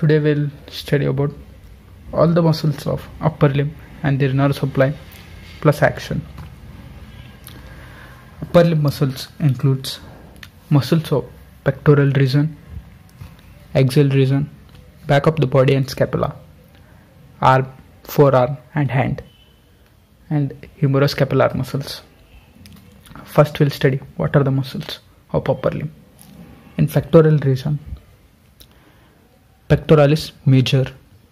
Today we'll study about all the muscles of upper limb and their nerve supply plus action. Upper limb muscles includes muscles of pectoral region, axial region, back of the body and scapula, arm, forearm and hand, and humeroscapular muscles. First we'll study what are the muscles of upper limb. In pectoral region, pectoralis major,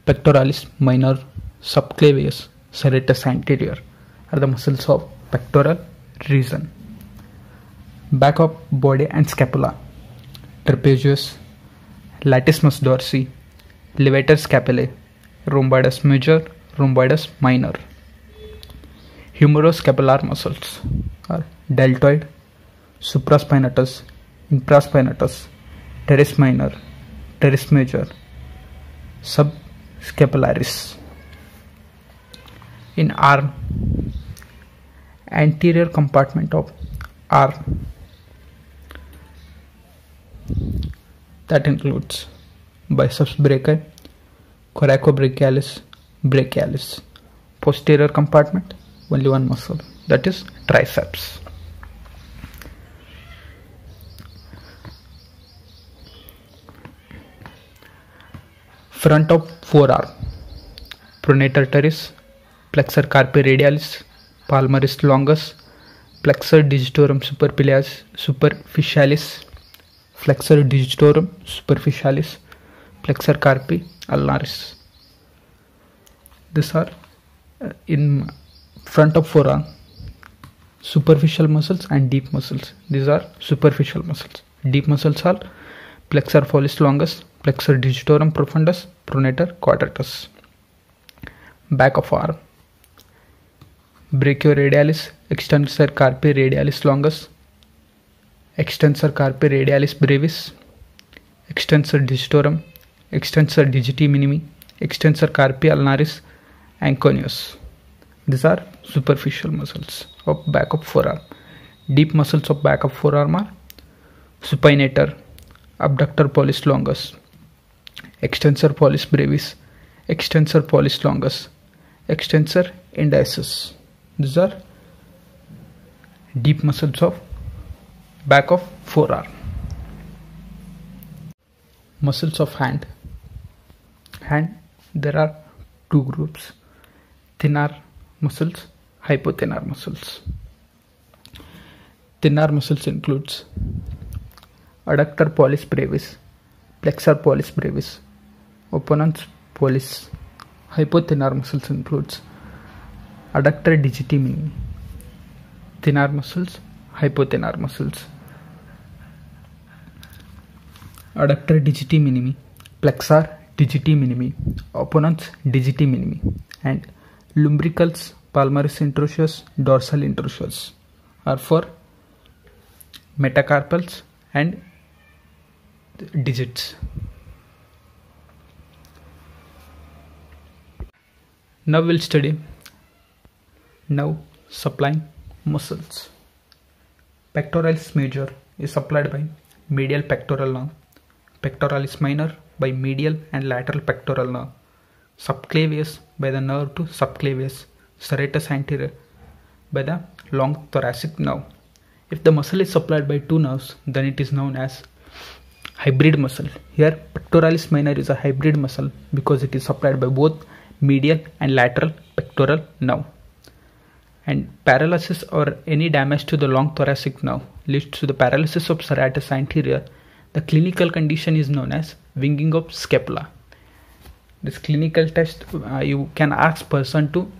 pectoralis minor, subclavius, serratus anterior are the muscles of pectoral region. Back of body and scapula, trapezius, latissimus dorsi, levator scapulae, rhomboides major, rhomboides minor. Humeroscapular muscles are deltoid, supraspinatus, infraspinatus, teres minor, teres major, subscapularis. In arm, anterior compartment of arm, that includes biceps brachii, coracobrachialis, brachialis. Posterior compartment, only one muscle, that is triceps. Front of forearm, pronator teres, flexor carpi radialis, palmaris longus, flexor digitorum superficialis, flexor digitorum superficialis, flexor carpi ulnaris. These are in front of forearm, superficial muscles and deep muscles. These are superficial muscles. Deep muscles are flexor pollicis longus, flexor digitorum profundus, pronator quadratus. Back of arm, brachioradialis, extensor carpi radialis longus, extensor carpi radialis brevis, extensor digitorum, extensor digiti minimi, extensor carpi ulnaris, anconeus. These are superficial muscles of back of forearm. Deep muscles of back of forearm are supinator, abductor pollicis longus, extensor pollicis brevis, extensor pollicis longus, extensor indicis. These are deep muscles of back of forearm. Muscles of hand. Hand, there are two groups: thenar muscles, hypothenar muscles. Thenar muscles includes adductor pollicis brevis, flexor pollicis brevis, opponens pollicis. Hypothenar muscles includes adductor digiti minimi. Thenar muscles, hypothenar muscles. Adductor digiti minimi, flexor digiti minimi, opponens digiti minimi, and lumbricals, palmaris introitius, dorsal introitius are for metacarpals and digits. Now we'll study nerve supplying muscles. Pectoralis major is supplied by medial pectoral nerve, pectoralis minor by medial and lateral pectoral nerve, subclavius by the nerve to subclavius, serratus anterior by the long thoracic nerve. If the muscle is supplied by two nerves, then it is known as hybrid muscle. Here pectoralis minor is a hybrid muscle because it is supplied by both medial and lateral pectoral nerve. And paralysis or any damage to the long thoracic nerve leads to the paralysis of serratus anterior. The clinical condition is known as winging of scapula. This clinical test, you can ask person to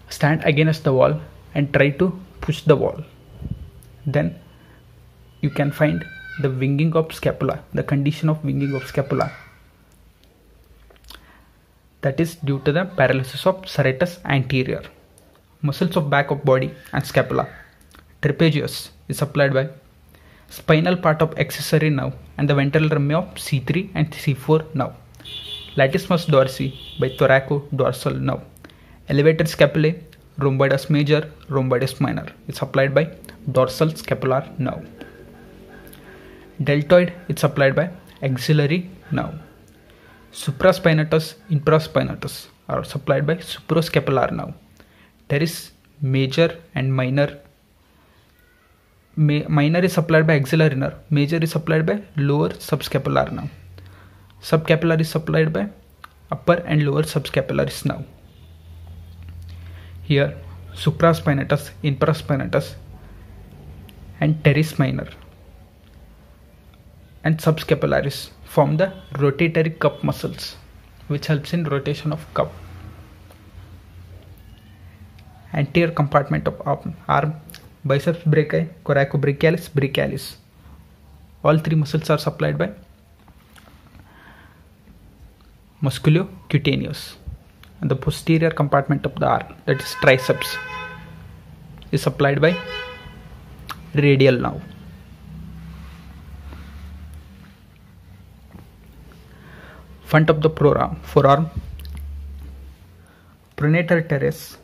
stand against the wall and try to push the wall. Then you can find the winging of scapula, the condition of winging of scapula. That is due to the paralysis of serratus anterior. Muscles of back of body and scapula. Trapezius is supplied by spinal part of accessory nerve and the ventral rami of C3 and C4 nerve. Latissimus dorsi by thoracodorsal nerve. Elevator scapulae, rhomboides major, rhomboides minor is supplied by dorsal scapular nerve. Deltoid is supplied by axillary nerve. Supraspinatus, infraspinatus are supplied by suprascapular nerve. There is major and minor. Minor is supplied by axillary nerve. Major is supplied by lower subscapular nerve. Subscapular is supplied by upper and lower subscapularis nerve. Here, supraspinatus, infraspinatus, and teres minor and subscapularis form the rotatory cup muscles, which helps in rotation of cup. Anterior compartment of arm, biceps brachii, coracobrachialis, brachialis. All three muscles are supplied by musculocutaneous. And the posterior compartment of the arm, that is triceps, is supplied by radial nerve. Front of the forearm, pronator teres,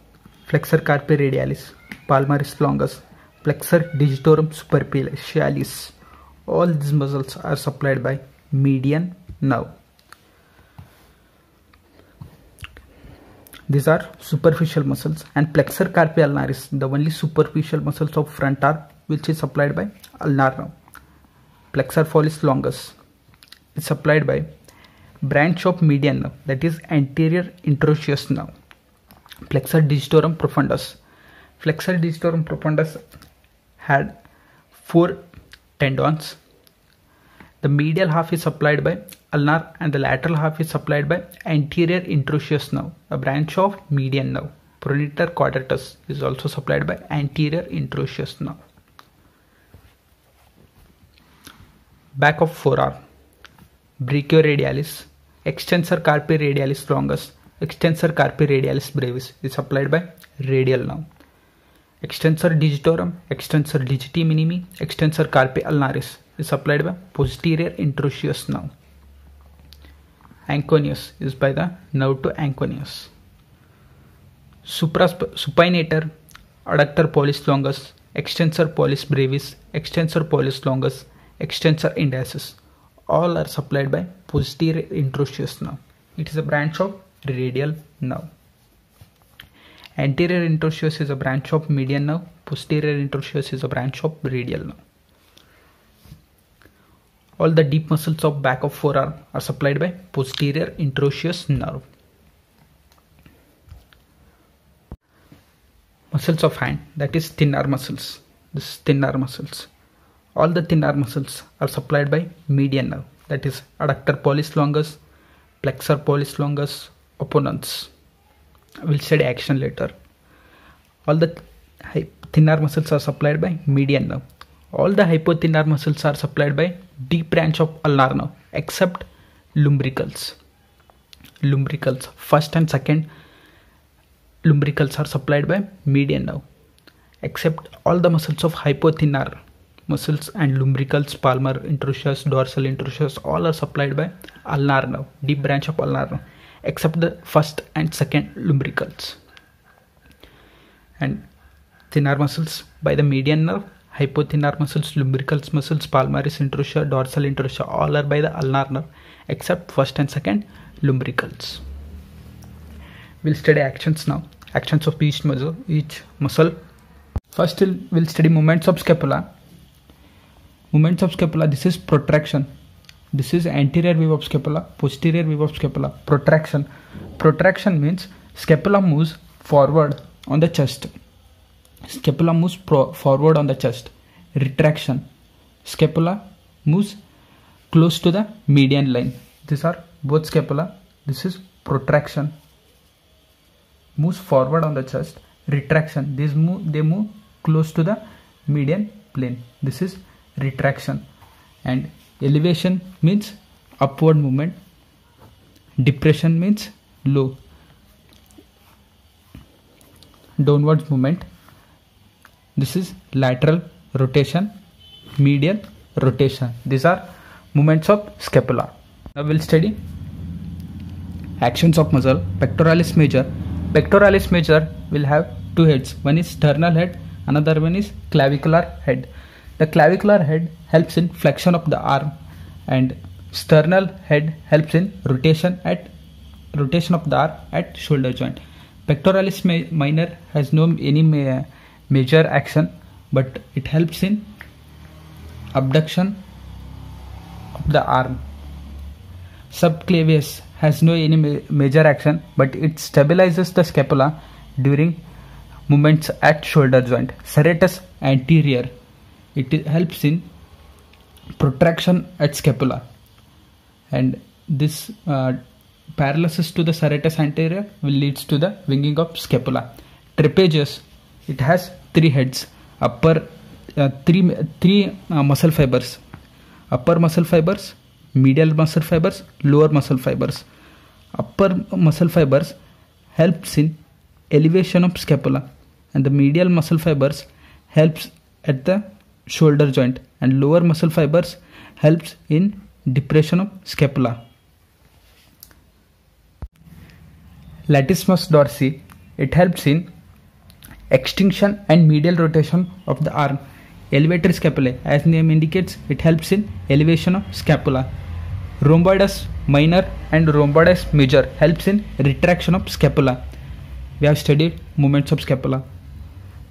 flexor carpi radialis, palmaris longus, flexor digitorum superficialis. All these muscles are supplied by median nerve. These are superficial muscles, and flexor carpi ulnaris, the only superficial muscles of front arm which is supplied by ulnar nerve. Flexor pollicis longus is supplied by branch of median nerve, that is anterior interosseous nerve. Flexor digitorum profundus. Flexor digitorum profundus had 4 tendons. The medial half is supplied by ulnar and the lateral half is supplied by anterior interosseous nerve, a branch of median nerve. Pronator quadratus is also supplied by anterior interosseous nerve. Back of forearm, brachioradialis, extensor carpi radialis longus, extensor carpi radialis brevis is supplied by radial nerve. Extensor digitorum, extensor digiti minimi, extensor carpi ulnaris is supplied by posterior interosseous nerve. Anconeus is by the nerve to anconeus. Supinator adductor pollicis longus, extensor pollicis brevis, extensor pollicis longus, extensor indicis. All are supplied by posterior interosseous nerve. It is a branch of radial nerve. Anterior interosseous is a branch of median nerve. Posterior interosseous is a branch of radial nerve. All the deep muscles of back of forearm are supplied by posterior interosseous nerve. Muscles of hand, that is thin arm muscles. This is thin arm muscles. All the thin arm muscles are supplied by median nerve, that is adductor pollicis longus, flexor pollicis longus, opponents. I will study action later. All the thin arm muscles are supplied by median nerve. All the hypothenar muscles are supplied by deep branch of ulnar nerve except lumbricals. Lumbricals, first and second lumbricals are supplied by median nerve, except all the muscles of hypothenar muscles and lumbricals, palmar interosseous, dorsal interosseous, all are supplied by ulnar nerve, deep branch of ulnar nerve, except the first and second lumbricals. And thenar muscles by the median nerve, hypothenar muscles, lumbricals muscles, palmaris interosseous, dorsal interosseous, all are by the ulnar nerve except first and second lumbricals. We'll study actions now. Actions of each muscle. First we'll study movements of scapula. Movements of scapula, this is protraction. This is anterior wave of scapula, posterior wave of scapula. Protraction. Protraction means scapula moves forward on the chest. Scapula moves forward on the chest. Retraction. Scapula moves close to the median line. These are both scapula. This is protraction. Moves forward on the chest. Retraction. They move close to the median plane. This is retraction. And elevation means upward movement. Depression means low. Downwards movement. This is lateral rotation, medial rotation. These are movements of scapula. Now we'll study actions of muscle. Pectoralis major. Pectoralis major will have two heads. One is sternal head, another one is clavicular head. The clavicular head helps in flexion of the arm and Sternal head helps in rotation of the arm at shoulder joint. Pectoralis minor has no any major action, but it helps in abduction of the arm. Subclavius has no any major action, but it stabilizes the scapula during movements at shoulder joint. Serratus anterior, it helps in protraction at scapula, and this paralysis to the serratus anterior will leads to the winging of scapula. Trapezius, it has three heads, three muscle fibers, upper muscle fibers, medial muscle fibers, lower muscle fibers. Upper muscle fibers helps in elevation of scapula, and the medial muscle fibers helps at the shoulder joint, and lower muscle fibers helps in depression of scapula. Latissimus dorsi, it helps in extension and medial rotation of the arm. Elevator scapulae, as name indicates, it helps in elevation of scapula. Rhomboides minor and rhomboides major helps in retraction of scapula. We have studied movements of scapula.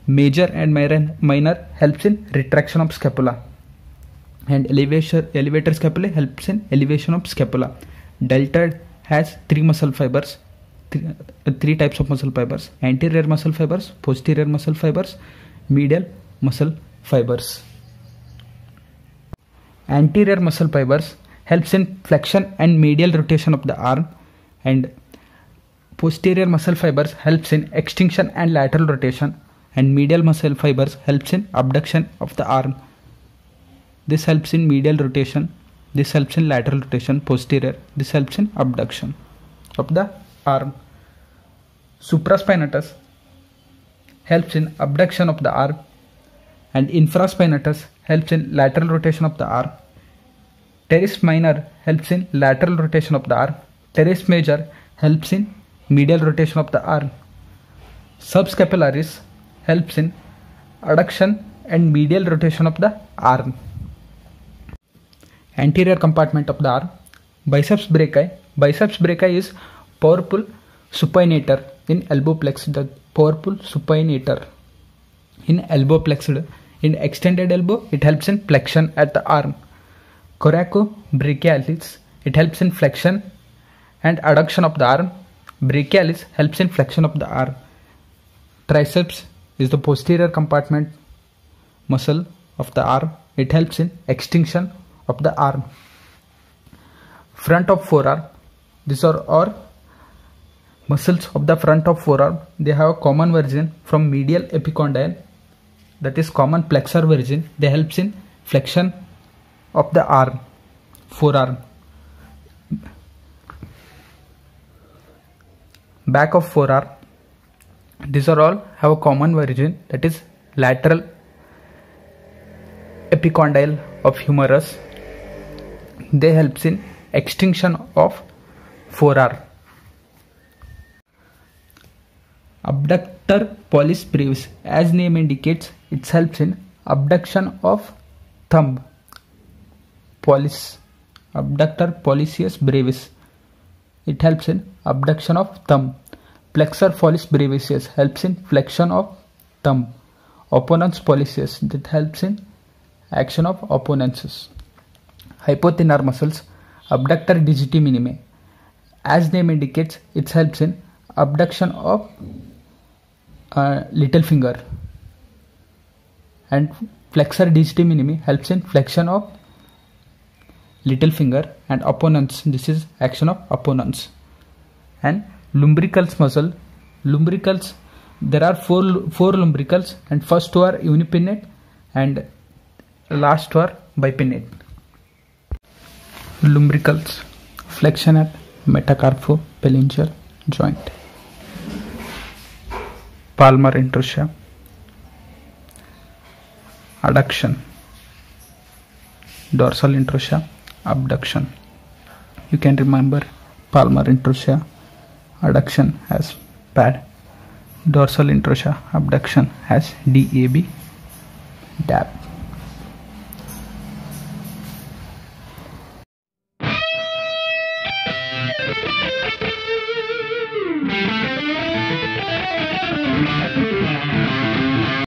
Major and minor helps in retraction of scapula, and elevator scapulae helps in elevation of scapula. Deltoid has three muscle fibers, three types of muscle fibers: anterior muscle fibers, posterior muscle fibers, medial muscle fibers. Anterior muscle fibers helps in flexion and medial rotation of the arm, and posterior muscle fibers helps in extension and lateral rotation, and medial muscle fibers helps in abduction of the arm. This helps in medial rotation, this helps in lateral rotation, posterior, this helps in abduction of the arm. Supraspinatus helps in abduction of the arm, and infraspinatus helps in lateral rotation of the arm. Teres minor helps in lateral rotation of the arm. Teres major helps in medial rotation of the arm. Subscapularis helps in adduction and medial rotation of the arm. Anterior compartment of the arm. Biceps brachii. Biceps brachii is powerful supinator in elbow flexed. The powerful supinator in elbow flexed. In extended elbow, it helps in flexion at the arm. Coracobrachialis, it helps in flexion and adduction of the arm. Brachialis helps in flexion of the arm. Triceps is the posterior compartment muscle of the arm. It helps in extension of the arm. Front of forearm, these are all muscles of the front of forearm. They have a common origin from medial epicondyle, that is common flexor origin. They helps in flexion of the arm, forearm. Back of forearm, these are all have a common origin, that is lateral epicondyle of humerus. They helps in extension of forearm. Abductor pollicis brevis, as name indicates, it helps in abduction of thumb. Abductor pollicis brevis, it helps in abduction of thumb. Flexor pollicis brevis helps in flexion of thumb. Opponens pollicis, that helps in action of opponences. Hypothenar muscles. Abductor digiti minimi, as name indicates, it helps in abduction of little finger, and flexor digiti minimi helps in flexion of little finger. And opponents, this is action of opponents. And lumbricals muscle. Lumbricals, there are four lumbricals, and first two are unipinnate and last two are bipinnate. Lumbricals, flexion at metacarpophalangeal joint. Palmar interossea, adduction. Dorsal interossea, abduction. You can remember palmar interossea, adduction has pad. Dorsal interossea, abduction has DAB, DAB.